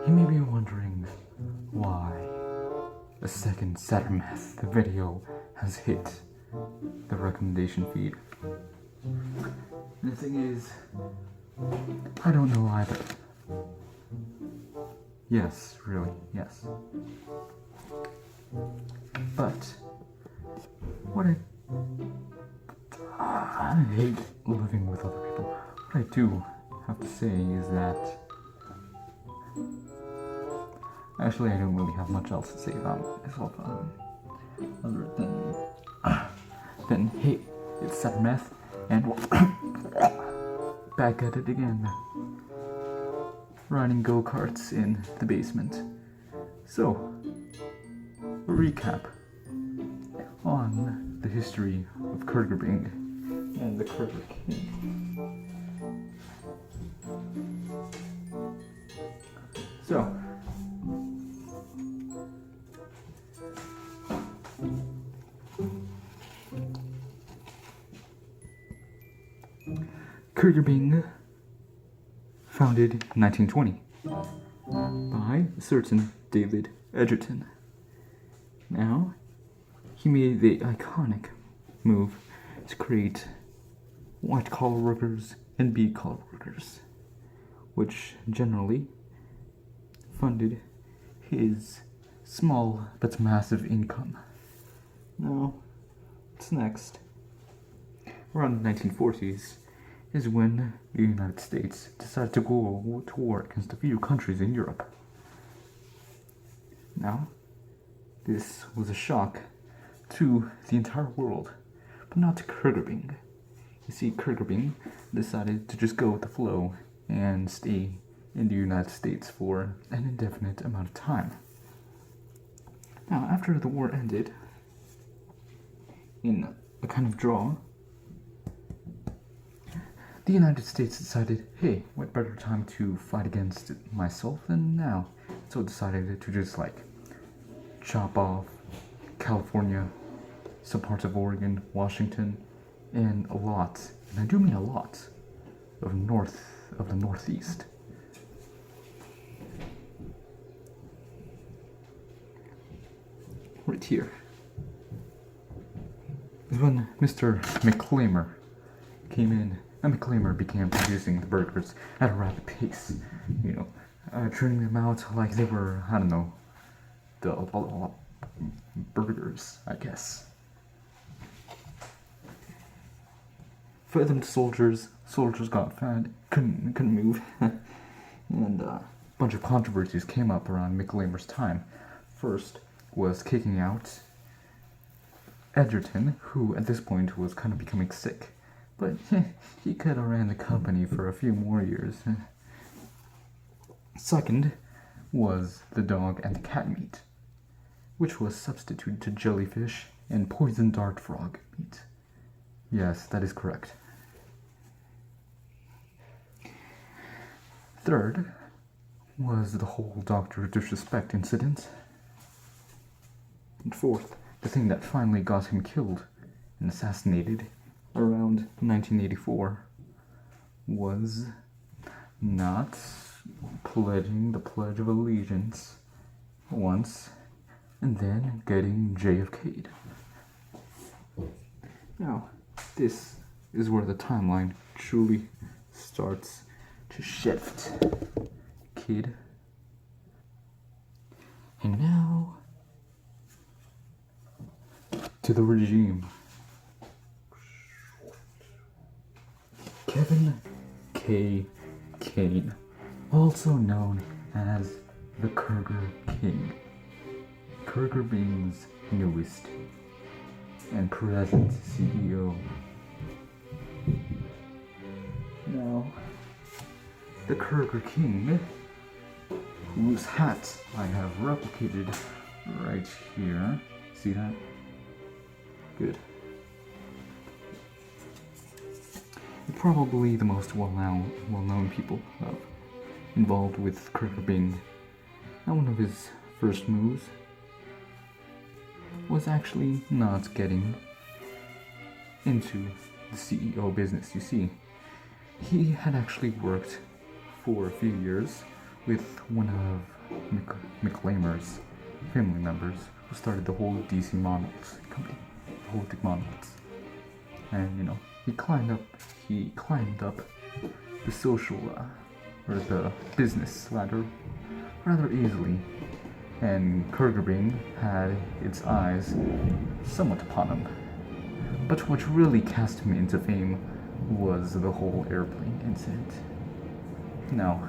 You may be wondering why a second SATIRICAL video has hit the recommendation feed. And the thing is, I don't know either. Yes, really, yes. But what I hate living with other people. What I do have to say is that actually I don't really have much else to say about myself other than hey, it's SATIRICAL and back at it again, riding go-karts in the basement. So, a recap on the history of Kurger and the Kurger King. So, Kurger founded in 1920 by a certain David Edgerton. Now, he made the iconic move to create white-collar workers and blue-collar workers, which generally funded his small but massive income. Now, what's next? Around the 1940s is when the United States decided to go to war against a few countries in Europe. Now, this was a shock to the entire world, but not to Kurger. You see, Kurger decided to just go with the flow and stay in the United States for an indefinite amount of time. Now, after the war ended, in a kind of draw, the United States decided, hey, what better time to fight against myself than now? So it decided to just chop off California, some parts of Oregon, Washington, and a lot, and I do mean a lot, of the Northeast. Right here is when Mr. McClamer came in, and McClamer began producing the burgers at a rapid pace, turning them out like they were, I don't know, the burgers, I guess. Fed them to soldiers got fat, couldn't move, and a bunch of controversies came up around McClamer's time. First was kicking out Edgerton, who at this point was kind of becoming sick, but he could have ran the company for a few more years. Second was the dog and the cat meat, which was substituted to jellyfish and poison dart frog meat. Yes, that is correct. Third was the whole Dr. Disrespect incident. And fourth, the thing that finally got him killed and assassinated around 1984 was not pledging the Pledge of Allegiance once and then getting JFK'd. Now, this is where the timeline truly starts to shift, kid. And now, to the regime. Kevin K. Kane, also known as the Kurger King. Kurger's newest and present CEO. Now, the Kurger King, whose hat I have replicated right here. See that? Good. Probably the most well-known people involved with Kurger. Now, one of his first moves was actually not getting into the CEO business. You see, he had actually worked for a few years with one of McLamer's family members who started the whole DC Models company, the Holistic Models. And you know, he climbed up the social or the business ladder rather easily, and Kurger had its eyes somewhat upon him. But what really cast him into fame was the whole airplane incident. Now,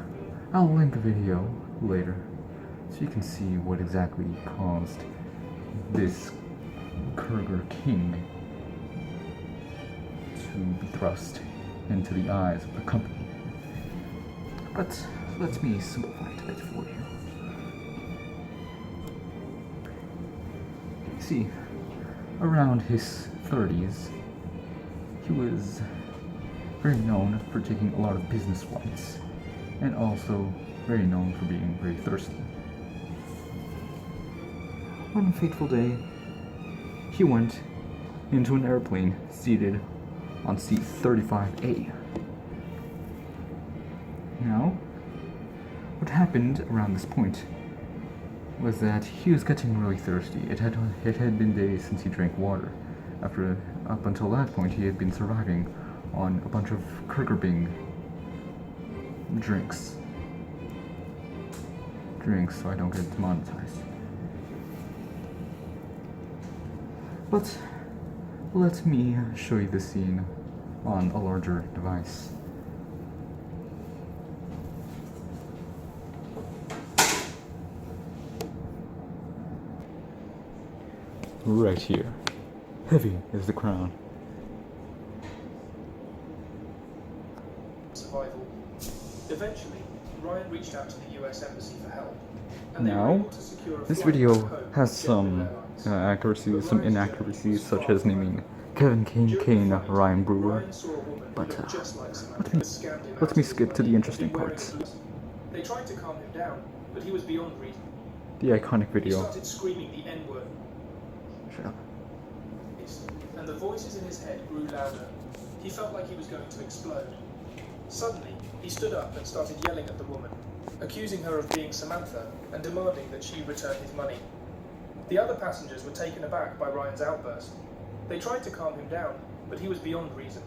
I'll link a video later so you can see what exactly caused this Kurger King to be thrust into the eyes of the company. But let me simplify it a bit for you. See, around his 30s, he was very known for taking a lot of business flights, and also very known for being very thirsty. One fateful day, he went into an airplane seated on seat 35A. Now, what happened around this point was that he was getting really thirsty. It had been days since he drank water. Up until that point, he had been surviving on a bunch of Kurger drinks so I don't get demonetized. But let me show you the scene on a larger device. Right here. Heavy is the crown. Survival. Eventually, Ryan reached out to the US Embassy for help. And they were able to secure a this flight video back home has with some accuracies, some inaccuracies, such as naming Kane Ryan Brewer. But let me skip to the interesting parts. They tried to calm him down, but he was beyond reason. The iconic video. He started screaming the N-word. Shut up. And the voices in his head grew louder. He felt like he was going to explode. Suddenly, he stood up and started yelling at the woman, accusing her of being Samantha and demanding that she return his money. The other passengers were taken aback by Ryan's outburst. They tried to calm him down, but he was beyond reason.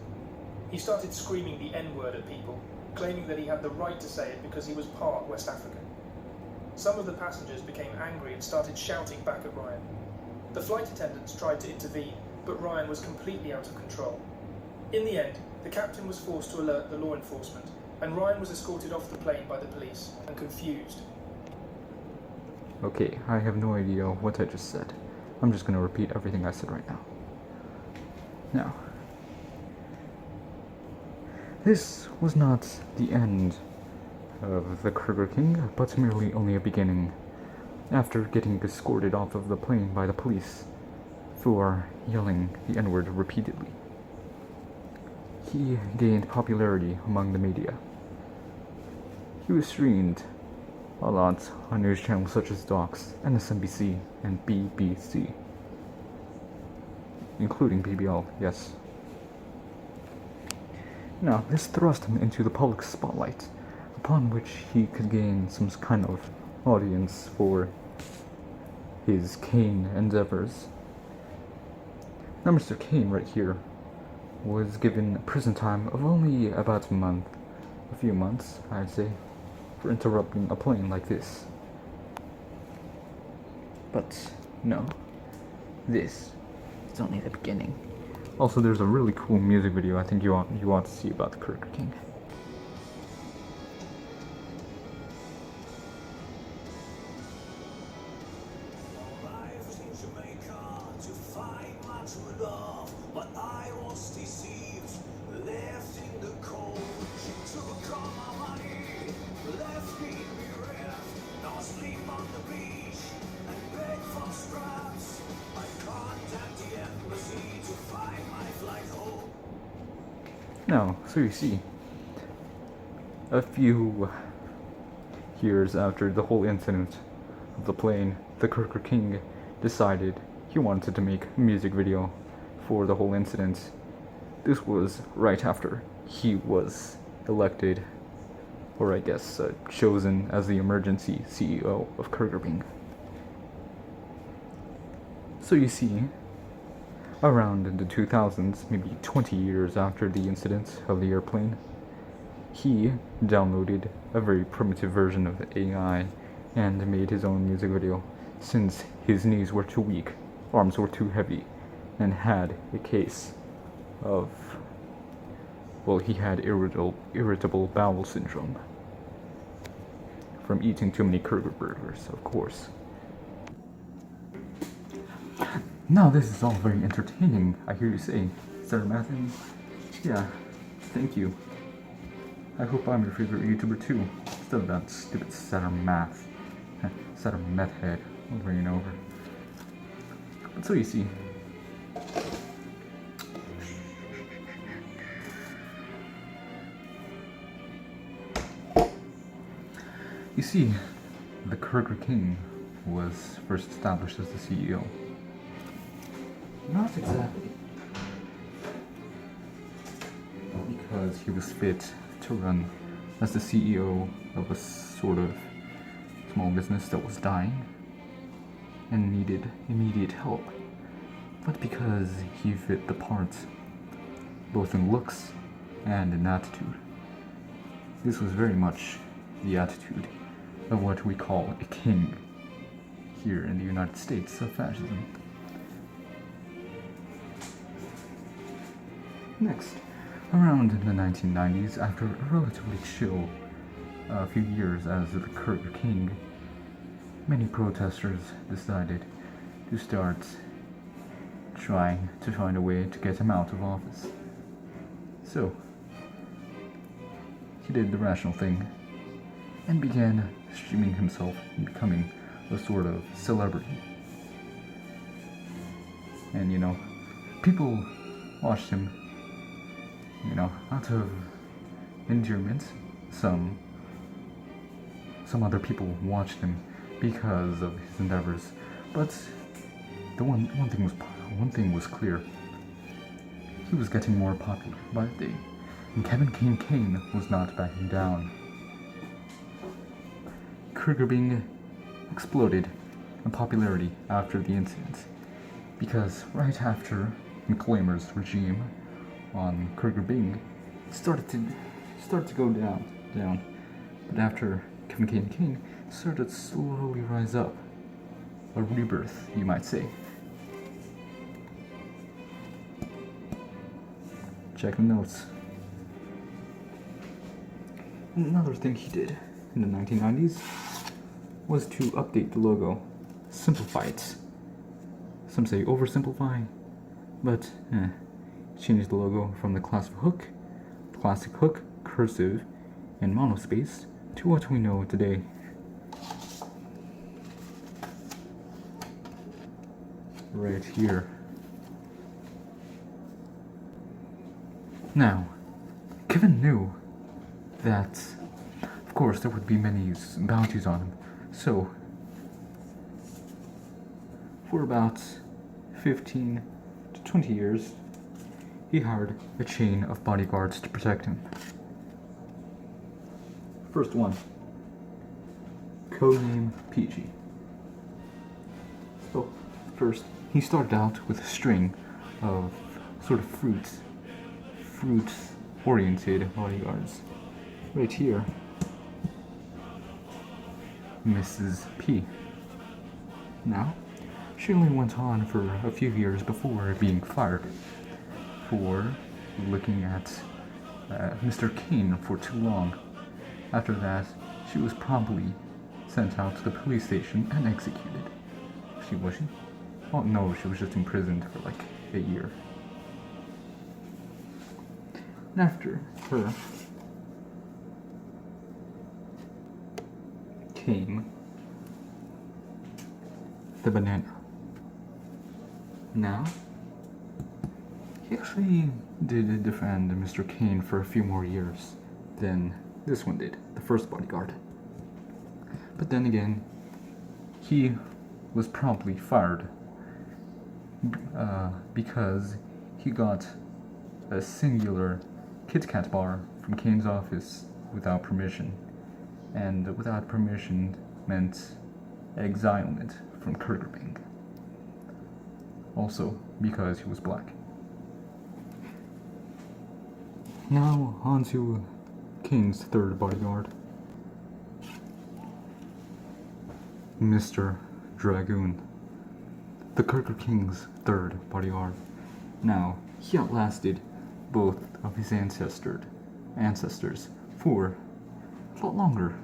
He started screaming the N-word at people, claiming that he had the right to say it because he was part West African. Some of the passengers became angry and started shouting back at Ryan. The flight attendants tried to intervene, but Ryan was completely out of control. In the end, the captain was forced to alert the law enforcement, and Ryan was escorted off the plane by the police and confused. Okay, I have no idea what I just said. I'm just going to repeat everything I said right now. Now, this was not the end of the Kurger King, but merely only a beginning. After getting escorted off of the plane by the police for yelling the N-word repeatedly, he gained popularity among the media. He was streamed a lot on news channels such as Docs, MSNBC, and BBC, including BBL, yes. Now, this thrust him into the public spotlight, upon which he could gain some kind of audience for his Kane endeavors. Now, Mr. Kane right here was given prison time of only about a few months, I'd say, for interrupting a plane like this. But no, this is only the beginning. Also, there's a really cool music video I think you ought to see about the Kurger King. Now, so you see, a few years after the whole incident of the plane, the Kurger King decided he wanted to make a music video for the whole incident. This was right after he was elected or I guess chosen as the emergency CEO of Kurger. So you see, around in the 2000s, maybe 20 years after the incident of the airplane, he downloaded a very primitive version of AI and made his own music video, since his knees were too weak, arms were too heavy, and had a case of, well, he had irritable bowel syndrome from eating too many Kurger burgers, of course. Now this is all very entertaining, I hear you say. Sarah Mathin? Yeah, thank you. I hope I'm your favorite YouTuber too, instead of that stupid Saturn Math, Saturn METHHEAD, over and over. But so you see, the Kurger King was first established as the CEO. Not exactly because he was fit to run as the CEO of a sort of small business that was dying and needed immediate help, but because he fit the parts, both in looks and in attitude. This was very much the attitude of what we call a king here in the United States of fascism. Next, around in the 1990s, after a relatively chill few years as the Kurger King, many protesters decided to start trying to find a way to get him out of office. So, he did the rational thing and began streaming himself and becoming a sort of celebrity. And people watched him, out of endearment. Some other people watched him because of his endeavors, but the one thing was clear: he was getting more popular by the day, and Kane was not backing down. Kurger exploded in popularity after the incident, because right after McClamer's regime on Kurger started to go down, but after Kane started to slowly rise up, a rebirth, you might say. Check the notes. Another thing he did in the 1990s was to update the logo, simplify it. Some say oversimplify, but change the logo from the classic hook, cursive, and monospace to what we know today. Right here. Now, Kevin knew that, of course, there would be many bounties on him, so for about 15 to 20 years, he hired a chain of bodyguards to protect him. First one, codename PG. So, first, he started out with a string of sort of fruit-oriented bodyguards. Right here, Mrs. P. Now, she only went on for a few years before being fired for looking at Mr. Kane for too long. After that, she was promptly sent out to the police station and executed. Was she? Oh no, she was just imprisoned for like a year. And after her came the banana. Now, he actually did defend Mr. Kane for a few more years than this one did, the first bodyguard. But then again, he was promptly fired because he got a singular Kit Kat bar from Kane's office without permission, and without permission meant exilement from Kurger. Also because he was black. Now on to Kane's third bodyguard, Mr. Dragoon, the Kurger King's third bodyguard. Now, he outlasted both of his ancestors for a lot longer.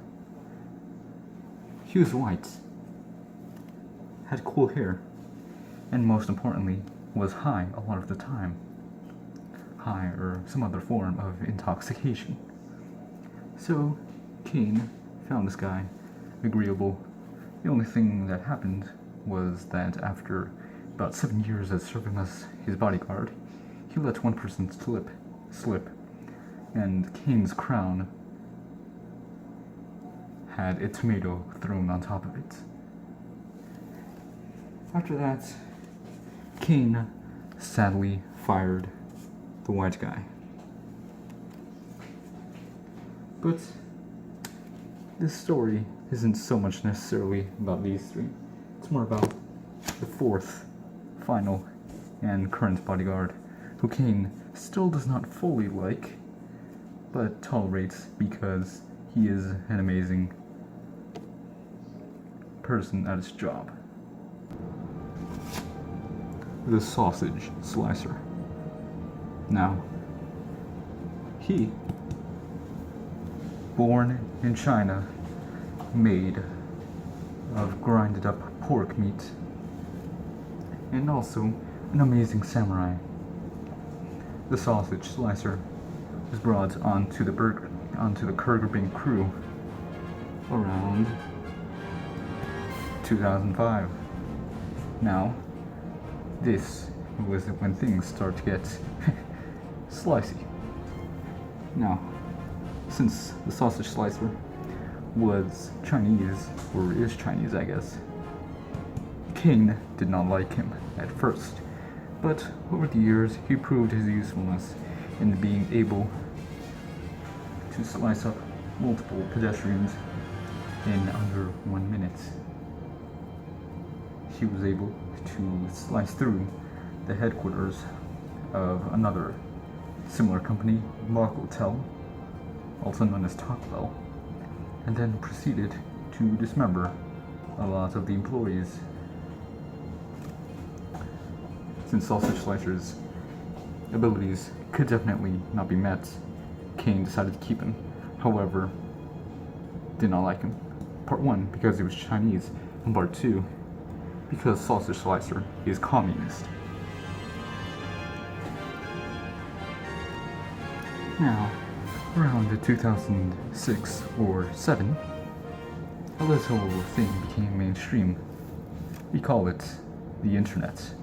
He was white, had cool hair, and most importantly, was high a lot of the time. High or some other form of intoxication. So, Kane found this guy agreeable. The only thing that happened was that after about 7 years of serving as his bodyguard, he let one person slip, and Kane's crown had a tomato thrown on top of it. After that, Kane sadly fired the white guy. But this story isn't so much necessarily about these three. It's more about the fourth, final, and current bodyguard, who Kane still does not fully like, but tolerates because he is an amazing person at his job. The sausage slicer. Now, he, born in China, made of grinded up pork meat, and also an amazing samurai. The sausage slicer was brought onto the Kurger crew around 2005. Now, this was when things start to get slicey. Now, since the sausage slicer was Chinese, or is Chinese, I guess, Kane did not like him at first, but over the years he proved his usefulness in being able to slice up multiple pedestrians in under 1 minute. He was able to slice through the headquarters of another similar company, Markletel, also known as Taco Bell, and then proceeded to dismember a lot of the employees. Since Sausage Slicer's abilities could definitely not be met, Kane decided to keep him. However, did not like him. Part 1, because he was Chinese, and Part 2, because Sausage Slicer is communist. Now, around 2006 or 7, a little thing became mainstream. We call it the internet.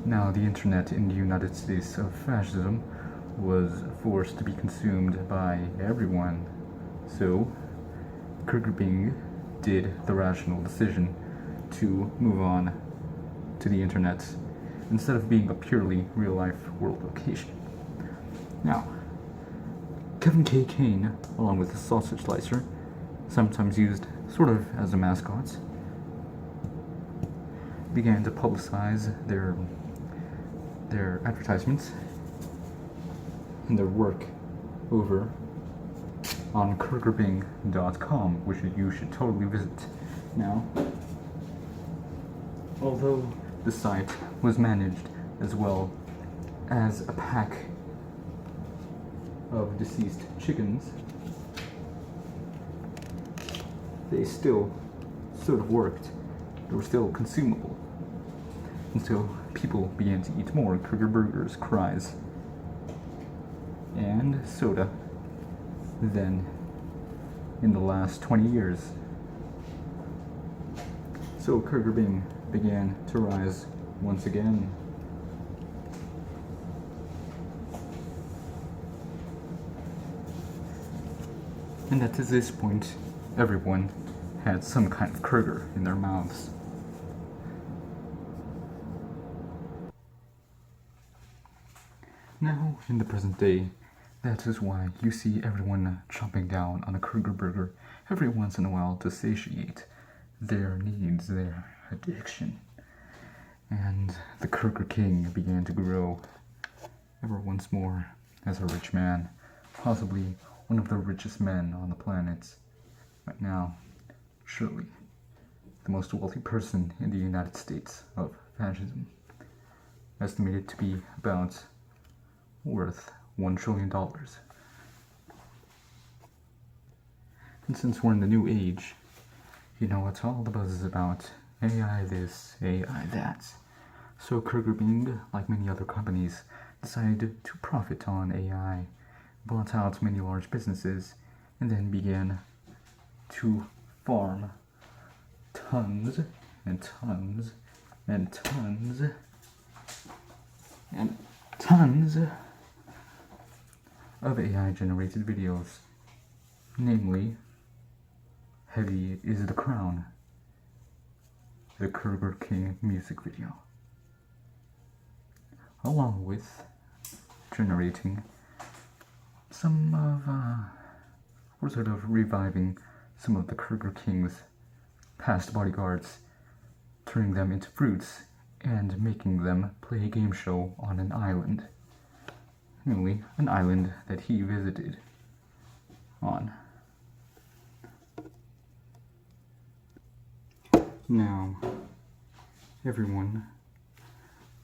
Now, the internet in the United States of fascism was forced to be consumed by everyone. So, Kurger did the rational decision to move on to the internet instead of being a purely real-life world location. Now, Kevin K. Kane, along with the sausage slicer, sometimes used sort of as a mascot, began to publicize their advertisements and their work over on kurgerbing.com, which you should totally visit. Now, although the site was managed as well as a pack of deceased chickens, they still sort of worked. They were still consumable until people began to eat more Kurger burgers, fries, and soda than in the last 20 years. So Kurger began to rise once again. And at this point, everyone had some kind of Kurger in their mouths. Now, in the present day, That is why you see everyone chomping down on a Kurger burger every once in a while to satiate their needs, their addiction. And the Kurger King began to grow ever once more as a rich man, possibly one of the richest men on the planet right now, surely the most wealthy person in the United States of fascism, estimated to be about worth $1 trillion. And since we're in the new age, you know what all the buzz is about: AI this, AI that. So Kurger Bing, like many other companies, decided to profit on AI, bought out many large businesses, and then began to farm tons and tons and tons and tons of AI-generated videos. Namely, Heavy is the Crown, the Kurger King music video, along with generating some of, or sort of reviving some of the Kurger King's past bodyguards, turning them into fruits and making them play a game show on an island. Namely, an island that he visited on. Now, everyone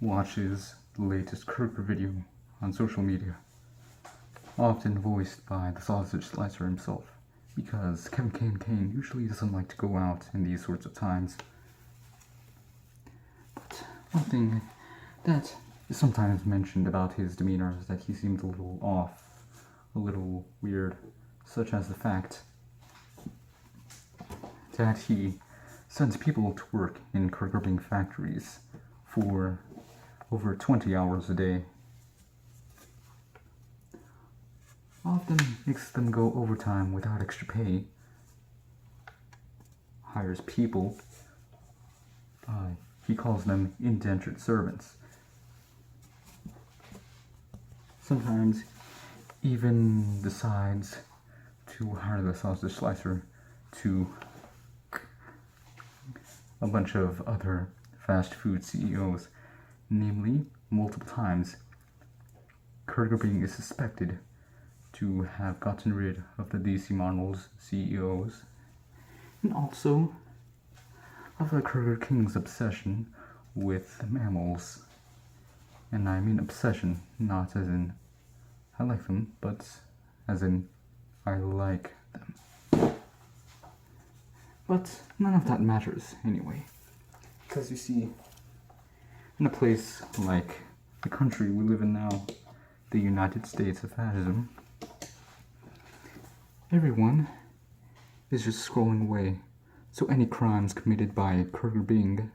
watches the latest Kurger video on social media, often voiced by the sausage slicer himself, because Kane usually doesn't like to go out in these sorts of times. But one thing that is sometimes mentioned about his demeanor is that he seems a little off, a little weird, such as the fact that he sends people to work in Kurger Bing factories for over 20 hours a day. Often makes them go overtime without extra pay. Hires people. He calls them indentured servants. Sometimes even decides to hire the sausage slicer to a bunch of other fast food CEOs. Namely, multiple times, Kurger Bing is suspected to have gotten rid of the DC Marvel's CEOs, and also of the Kurger King's obsession with mammals. And I mean obsession, not as in I like them, but as in I like them. But none of that matters anyway, because you see, in a place like the country we live in now, the United States of fascism, everyone is just scrolling away. So any crimes committed by Kurger Bing,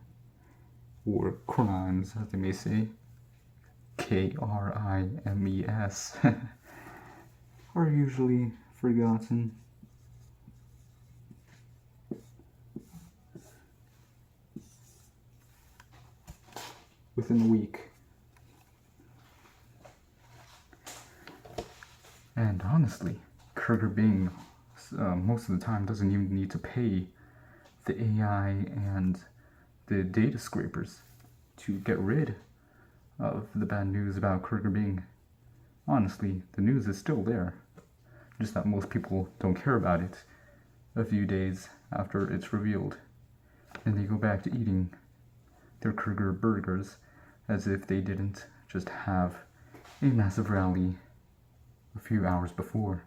or crimes as they may say, KRIMES, are usually forgotten. Within a week. And honestly, Kurger Bing most of the time doesn't even need to pay the AI and the data scrapers to get rid of the bad news about Kurger Bing. Honestly, the news is still there, just that most people don't care about it a few days after it's revealed, and they go back to eating their Kurger burgers as if they didn't just have a massive rally a few hours before.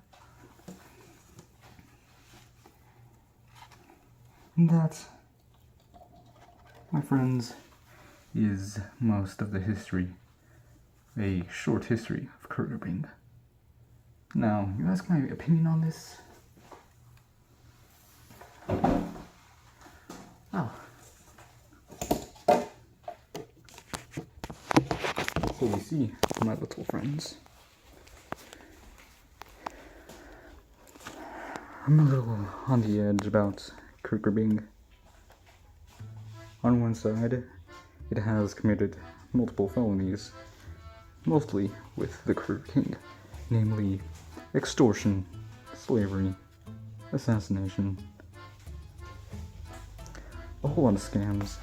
And that, my friends, is most of the history, a short history of Kurger Bing. Now, you ask my opinion on this? Oh. So you see, my little friends, I'm a little on the edge about Kurger Bing. On one side, it has committed multiple felonies, mostly with the Kurger King, namely extortion, slavery, assassination, a whole lot of scams,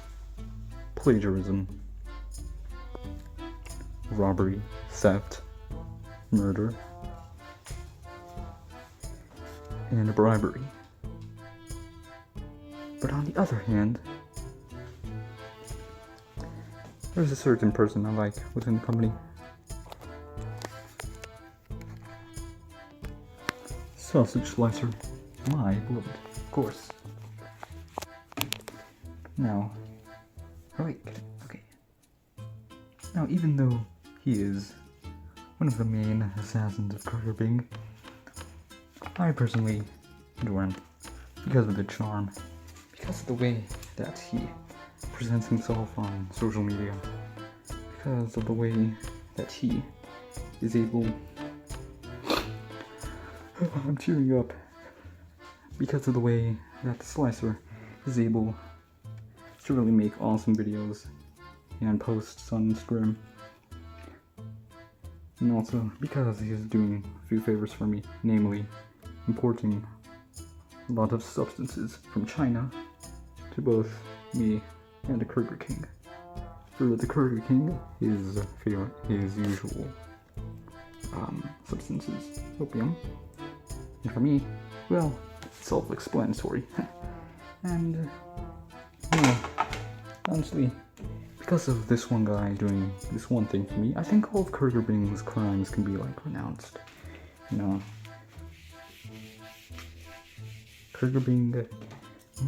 plagiarism, robbery, theft, murder, and bribery. But on the other hand, there's a certain person I like within the company. Sausage Slicer, my beloved, of course. Now, okay. Now, even though he is one of the main assassins of Kurger, I personally adore him because of the charm, because of the way that he presents himself on social media, because of the way that he is able... I'm tearing up. Because of the way that the Slicer is able to really make awesome videos and posts on Instagram. And also because he is doing a few favors for me, namely importing a lot of substances from China to both me and the Kurger King. For the Kurger King, his usual substances, opium. And for me, well, self-explanatory. And, well, honestly, because of this one guy doing this one thing for me, I think all of Kurger Bing's crimes can be, like, renounced. You know, Kurger Bing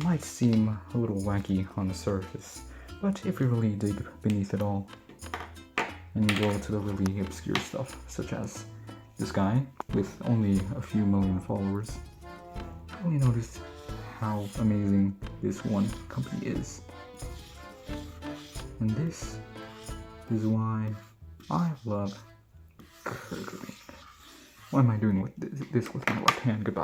might seem a little wacky on the surface, but if we really dig beneath it all, and go to the really obscure stuff, such as this guy with only a few million followers, really notice how amazing this one company is. And this is why I love Kurger. What am I doing with this with my left hand? Goodbye.